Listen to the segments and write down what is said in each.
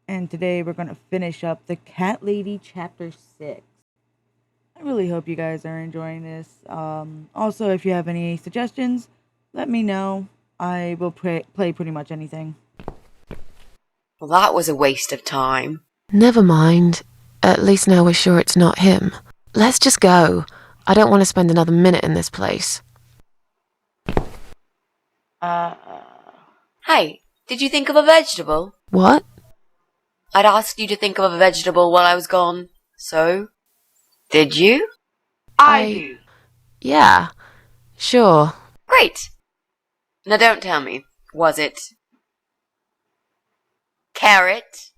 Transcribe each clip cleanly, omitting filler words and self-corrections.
and today we're going to finish up the Cat Lady Chapter 6. I really hope you guys are enjoying this. Also, if you have any suggestions, let me know. I will play pretty much anything. Well, that was a waste of time. Never mind. At least now we're sure it's not him. Let's just go. I don't want to spend another minute in this place. Hey, did you think of a vegetable? What? I'd asked you to think of a vegetable while I was gone. So, did you? I do. Yeah, sure. Great. Now don't tell me. Was it carrot?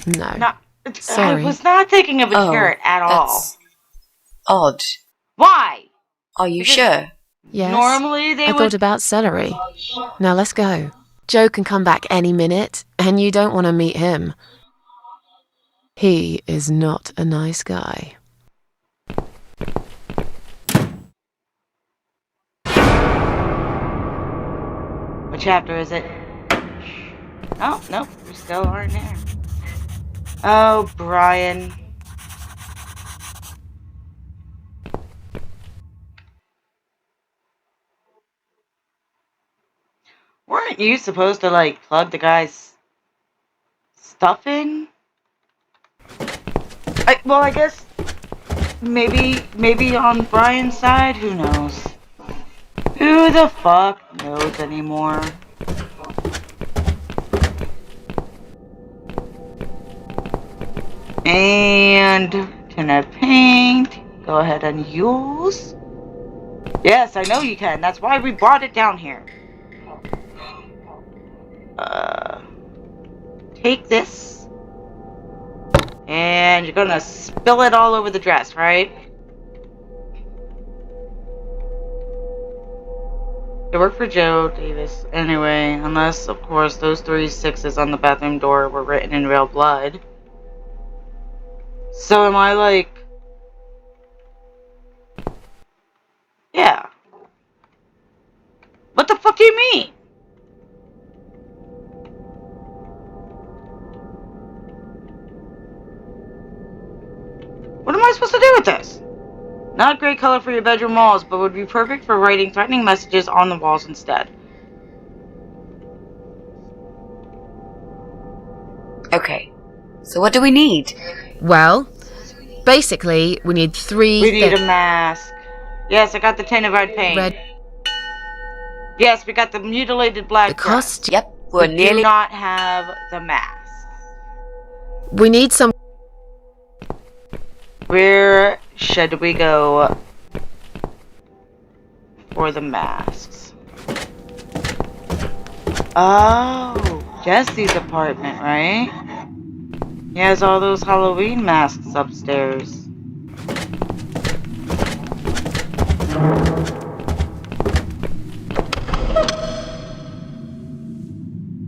No. I Sorry. was not thinking of a carrot at all. That's odd. Why? Are you sure? Yes. Normally they I would... thought about celery. Now let's go. Joe can come back any minute, and you don't want to meet him. He is not a nice guy. What chapter is it? Oh, nope, we still aren't there. Oh, Brian. Weren't you supposed to, like, plug the guy's stuff in? I guess maybe on Brian's side? Who knows? Who the fuck knows anymore? And can I paint? Go ahead and use. Yes, I know you can. That's why we brought it down here. Take this. And you're gonna spill it all over the dress, right? It worked for Joe Davis. Anyway, unless, of course, those 3 6s on the bathroom door were written in real blood. So am I like... Yeah. What the fuck do you mean? What am I supposed to do with this? Not a great color for your bedroom walls, but would be perfect for writing threatening messages on the walls instead. Okay. So what do we need? Well, basically, we need 3 We need a mask. Yes, I got the tin of red paint. red. Yes, we got the mutilated black The dress. cost. Yep, we're We nearly... do not have the mask. We need some. Where should we go for the masks? Oh, Jesse's apartment, right? He has all those Halloween masks upstairs.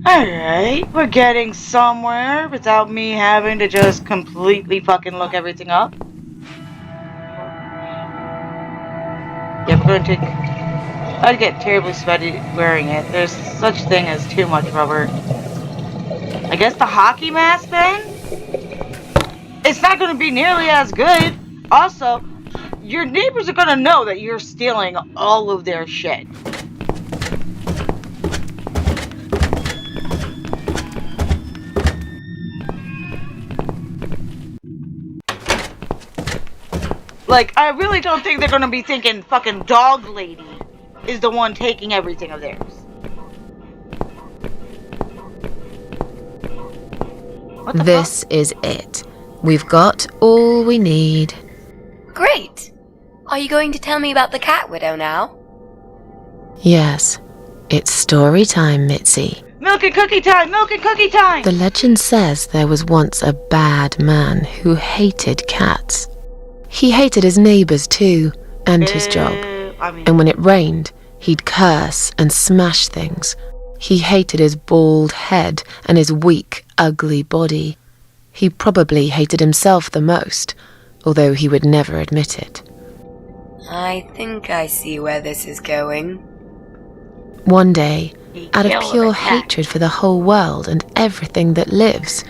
Alright, we're getting somewhere without me having to just completely fucking look everything up. Yeah, we're gonna take... I'd get terribly sweaty wearing it. There's such thing as too much rubber. I guess the hockey mask then? It's not gonna be nearly as good. Also, your neighbors are gonna know that you're stealing all of their shit. Like, I really don't think they're gonna be thinking fucking dog lady is the one taking everything of theirs. What the This is it. We've got all we need. Great! Are you going to tell me about the cat widow now? Yes, it's story time, Mitzi. fuck? Milk and cookie time! Milk and cookie time! The legend says there was once a bad man who hated cats. He hated his neighbors too, and his job. And when it rained, he'd curse and smash things. He hated his bald head and his weak, ugly body. He probably hated himself the most, although he would never admit it. I think I see where this is going. One day, Out of pure hatred for the whole world and everything that lives,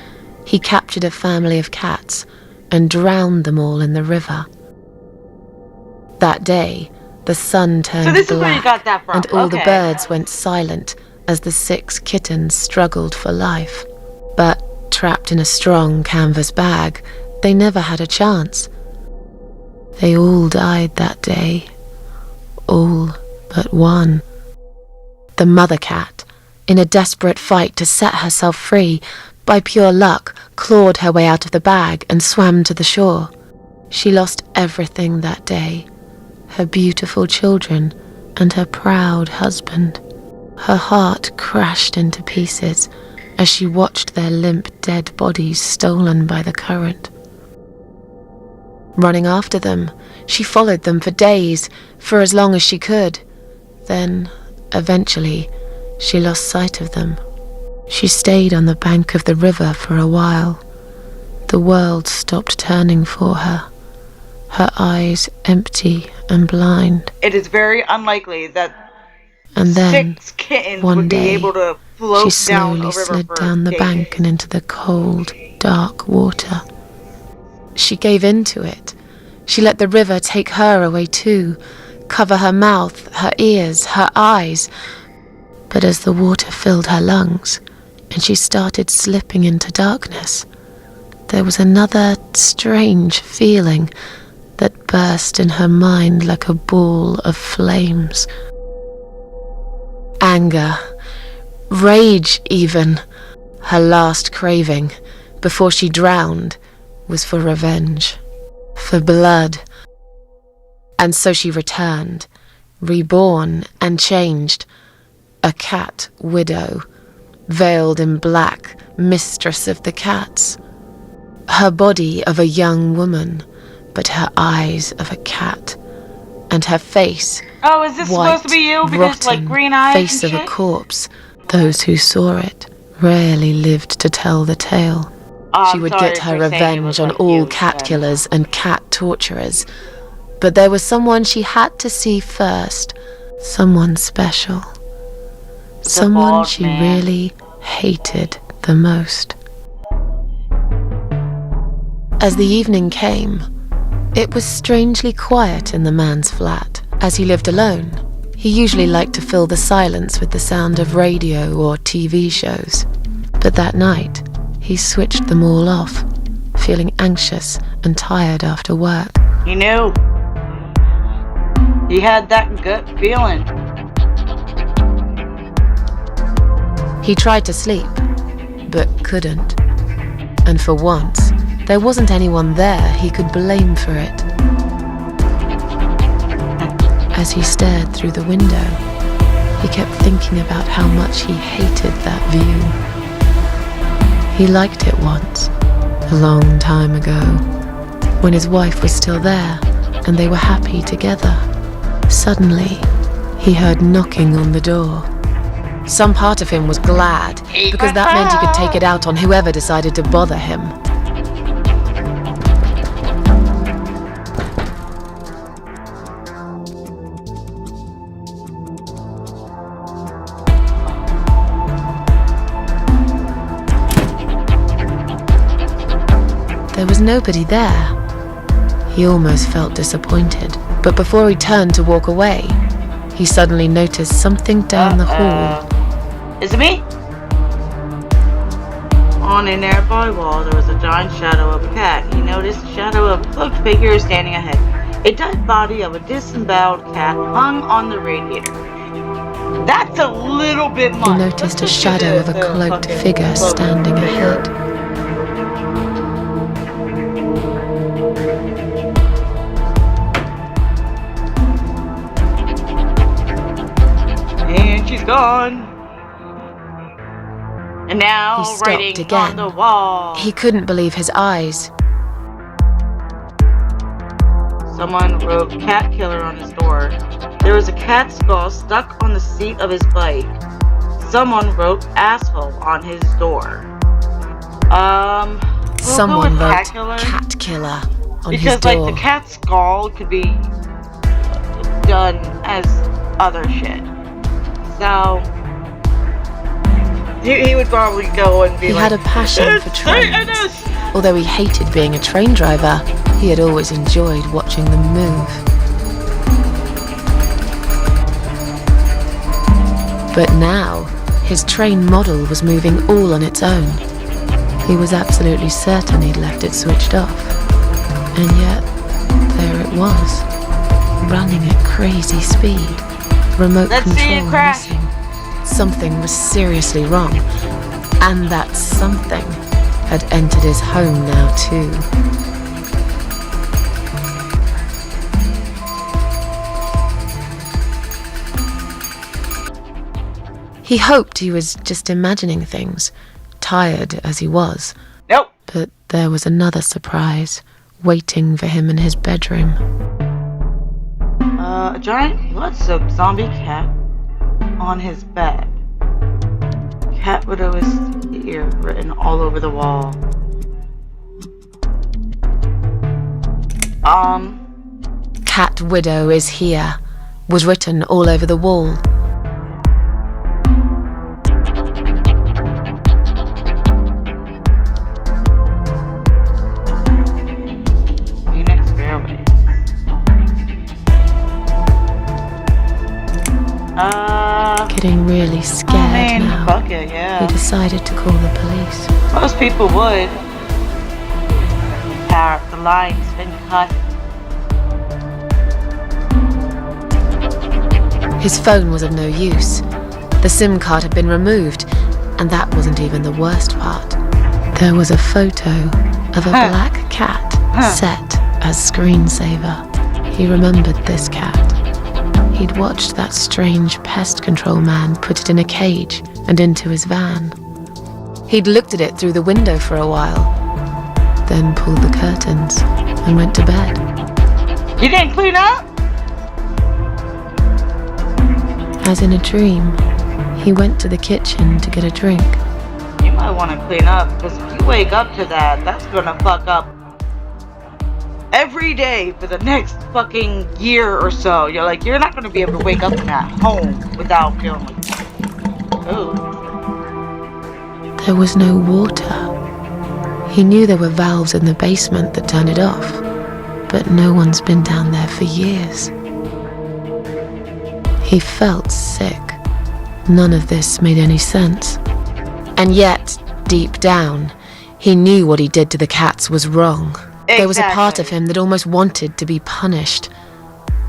he captured a family of cats and drowned them all in the river. That day, the sun turned black, and all the birds went silent as the 6 kittens struggled for life. But, trapped in a strong canvas bag, they never had a chance. They all died that day. All but one. The mother cat, in a desperate fight to set herself free, by pure luck, clawed her way out of the bag and swam to the shore. She lost everything that day. Her beautiful children and her proud husband. Her heart crashed into pieces as she watched their limp dead bodies stolen by the current. Running after them, she followed them for days, for as long as she could. Then, eventually, she lost sight of them. She stayed on the bank of the river for a while. The world stopped turning for her, her eyes empty and blind. It is very unlikely that and then, 6 kittens one would be day, able to float she slowly slid down the bank and into the cold, dark water. She gave in to it. She let the river take her away too, cover her mouth, her ears, her eyes. But as the water filled her lungs, and she started slipping into darkness, there was another strange feeling that burst in her mind like a ball of flames. Anger, rage even. Her last craving, before she drowned, was for revenge, for blood. And so she returned, reborn and changed, a cat widow, veiled in black, mistress of the cats. Her body of a young woman, but her eyes of a cat, and her face, oh, is this white, supposed to be you? Because rotten, like green eyes face and of shit? a corpse. Those who saw it rarely lived to tell the tale. Oh, She I'm would sorry get her for saying it revenge was on like all you, cat then. killers and cat torturers. But there was someone she had to see first, someone special. Someone bald she man. really hated the most. As the evening came, it was strangely quiet in the man's flat. As he lived alone, he usually liked to fill the silence with the sound of radio or TV shows. But that night, he switched them all off, feeling anxious and tired after work. He knew. He had that gut feeling. He tried to sleep, but couldn't. And for once, there wasn't anyone there he could blame for it. As he stared through the window, he kept thinking about how much he hated that view. He liked it once, a long time ago, when his wife was still there and they were happy together. Suddenly, he heard knocking on the door. Some part of him was glad, because that meant he could take it out on whoever decided to bother him. There was nobody there. He almost felt disappointed, but before he turned to walk away, he suddenly noticed something down the hall. Is it me? On a nearby wall, there was a giant shadow of a cat. He noticed the shadow of a cloaked figure standing ahead. A dead body of a disemboweled cat hung on the radiator. That's a little bit much. He noticed a shadow of a cloaked figure standing ahead. And she's gone. And now He stopped writing again. on the wall. He couldn't believe his eyes. Someone wrote cat killer on his door. There was a cat skull stuck on the seat of his bike. Someone wrote asshole on his door. We'll Someone go with wrote cat killer. on his Because door. like the cat skull could be done as other shit. So He would probably go and be He like, had a passion for trains. Although he hated being a train driver, he had always enjoyed watching them move. But now, his train model was moving all on its own. He was absolutely certain he'd left it switched off. And yet, there it was, running at crazy speed. Remote control missing. Something was seriously wrong. And that something had entered his home now too. He hoped he was just imagining things, tired as he was. Nope. But there was another surprise waiting for him in his bedroom. A giant blood-soaked zombie cat on his bed. Cat Widow is here, written all over the wall. Cat Widow is here, was written all over the wall. Getting really scared now. Fuck it, yeah. He decided to call the police. Most people would. The line's been cut. His phone was of no use. The SIM card had been removed, and that wasn't even the worst part. There was a photo of a black cat set as screensaver. He remembered this cat. He'd watched that strange pest control man put it in a cage and into his van. He'd looked at it through the window for a while, then pulled the curtains and went to bed. You didn't clean up? As in a dream, he went to the kitchen to get a drink. You might want to clean up, because if you wake up to that, that's gonna fuck up every day for the next fucking year or so. You're not gonna be able to wake up in that home without feeling like, ooh. There was no water. He knew there were valves in the basement that turned it off, but no one's been down there for years. He felt sick. None of this made any sense. And yet, deep down, he knew what he did to the cats was wrong. Exactly. There was a part of him that almost wanted to be punished.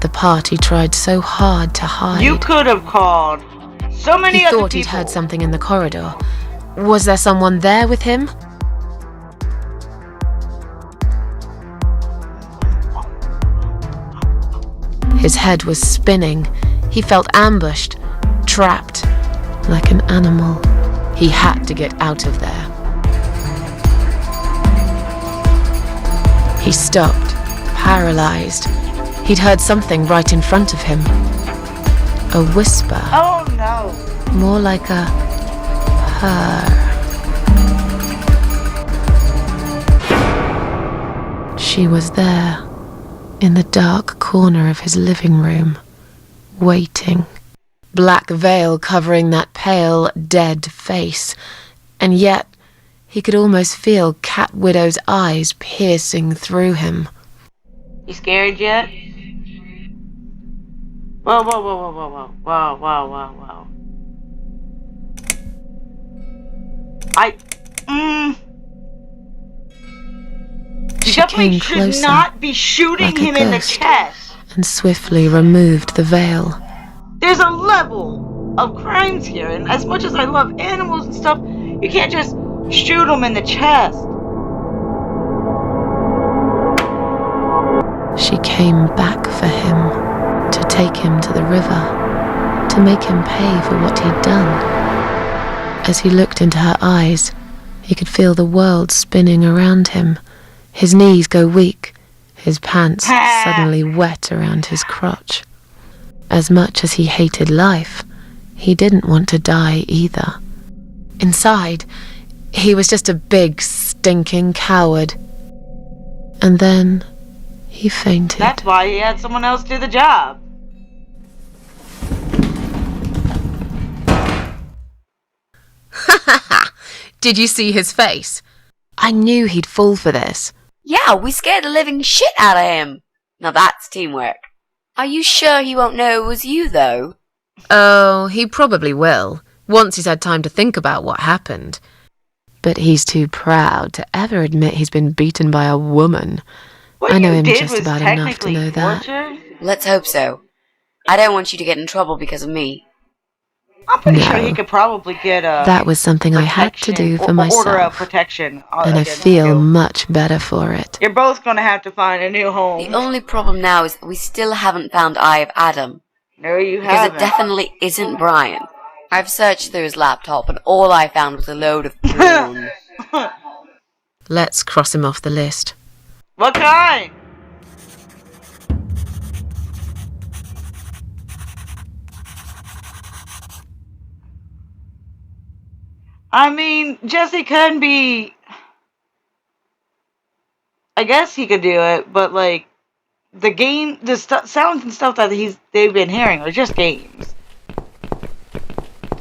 The part he tried so hard to hide. You could have called so many other people. He thought he'd heard something in the corridor. Was there someone there with him? His head was spinning. He felt ambushed, trapped, like an animal. He had to get out of there. He stopped, paralyzed. He'd heard something right in front of him. A whisper. Oh no. More like a purr. She was there, in the dark corner of his living room, waiting. Black veil covering that pale, dead face. And yet, he could almost feel Cat Widow's eyes piercing through him. You scared yet? Whoa, whoa, whoa, whoa, whoa, whoa, whoa, whoa, whoa, whoa. You definitely should closer, not be shooting like him in the chest. And swiftly removed the veil. There's a level of crimes here, and as much as I love animals and stuff, you can't just shoot them in the chest. She came back for him, to take him to the river, to make him pay for what he'd done. As he looked into her eyes, he could feel the world spinning around him, his knees go weak, his pants suddenly wet around his crotch. As much as he hated life, he didn't want to die either. Inside, he was just a big, stinking coward. And then he fainted. That's why he had someone else do the job. Did you see his face? I knew he'd fall for this. Yeah, we scared the living shit out of him. Now that's teamwork. Are you sure he won't know it was you, though? Oh, he probably will, once he's had time to think about what happened. But he's too proud to ever admit he's been beaten by a woman. I know him just about enough to know that. Let's hope so. I don't want you to get in trouble because of me. I'm pretty sure he could probably get that was something I had to do for myself. Order of protection. And I feel much better for it. You're both going to have to find a new home. The only problem now is that we still haven't found Eye of Adam. No, you because haven't. Because it definitely isn't Brian. I've searched through his laptop and all I found was a load of porn. Let's cross him off the list. What kind? I mean, Jesse can be... I guess he could do it, but like, the sounds and stuff that they've been hearing are just games.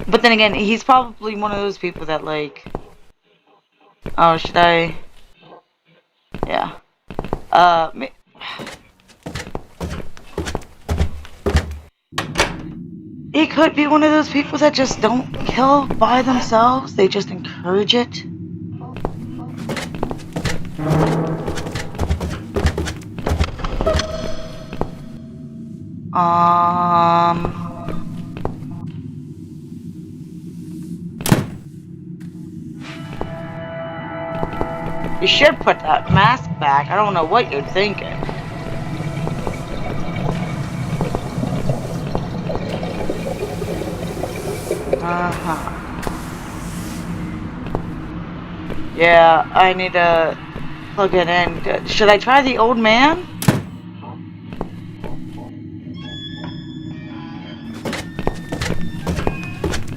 But then again, he's probably one of those people that like... Oh, should I... Yeah. He could be one of those people that just don't kill by themselves. They just encourage it. You should put that mask back. I don't know what you're thinking. Yeah, I need to plug it in. Should I try the old man?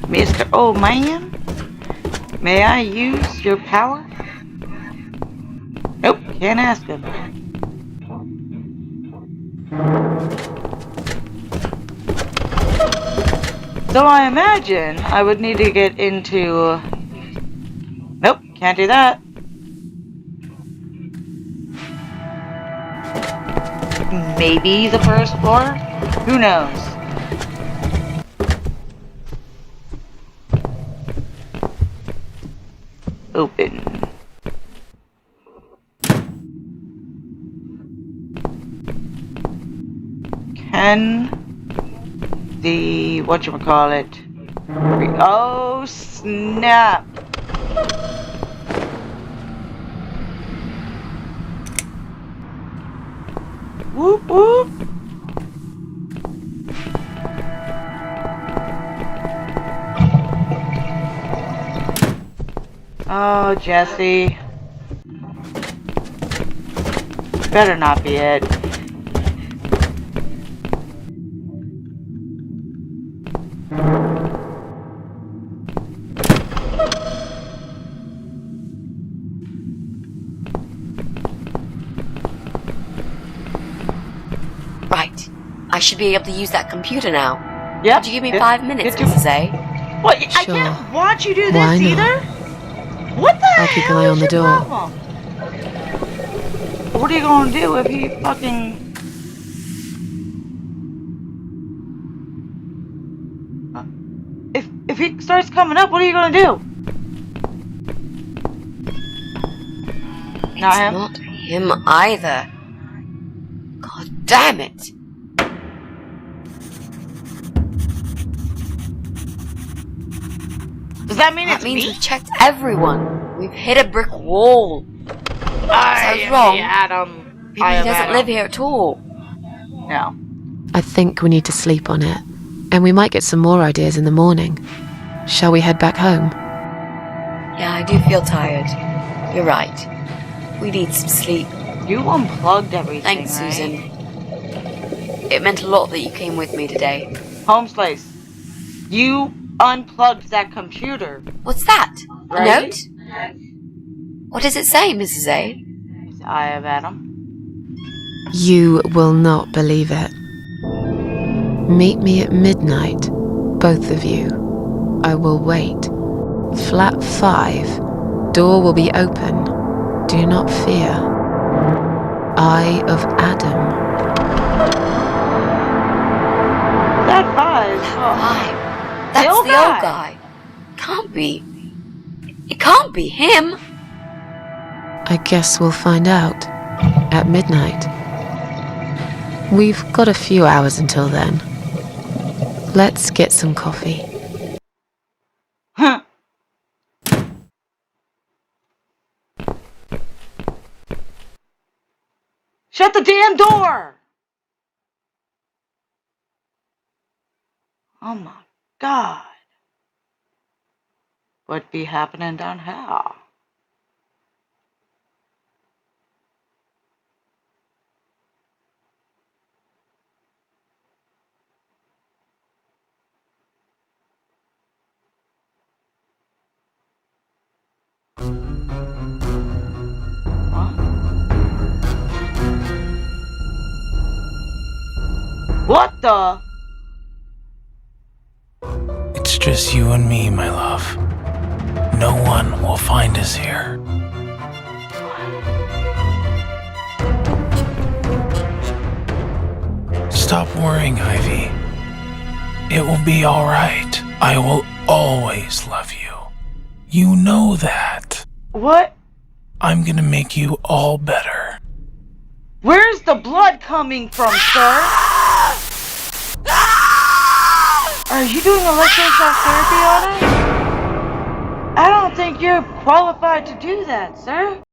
Mr. Old Man? May I use your power? Nope, can't ask him. So I imagine I would need to get into... Nope, can't do that. Maybe the first floor? Who knows? Open. Can the whatchamacallit... Oh, snap! Whoop whoop! Oh, Jesse. Better not be it. Right. I should be able to use that computer now. Yep. Could you give me 5 minutes, Mrs. A? What? Sure. I can't watch you do this Why not? either? What the I'll keep an eye on the door. problem? What are you gonna do if he fucking... If he starts coming up, what are you gonna do? Not him? Not him either. God damn it! Does that mean That it's means me? we've checked everyone. We've hit a brick wall. I was wrong. Adam. Maybe he doesn't live here at all. No. I think we need to sleep on it, and we might get some more ideas in the morning. Shall we head back home? Yeah, I do feel tired. You're right. We need some sleep. You unplugged everything, Thanks, right? Susan. It meant a lot that you came with me today. Home Slice. You unplugged that computer. What's that? A Right? note? What does it say, Mrs. A? It's Eye of Adam. You will not believe it. Meet me at midnight, both of you. I will wait. Flat 5. Door will be open. Do not fear. Eye of Adam. That 5. Hi. That's the old guy. Can't be. It can't be him. I guess we'll find out. At midnight. We've got a few hours until then. Let's get some coffee. Huh. Shut the damn door! Oh my God. What be happening down here? What the? It's just you and me, my love. No one will find us here. Stop worrying, Ivy. It will be all right. I will always love you. You know that. What? I'm gonna make you all better. Where's the blood coming from, sir? Are you doing electroshock therapy on it? I don't think you're qualified to do that, sir.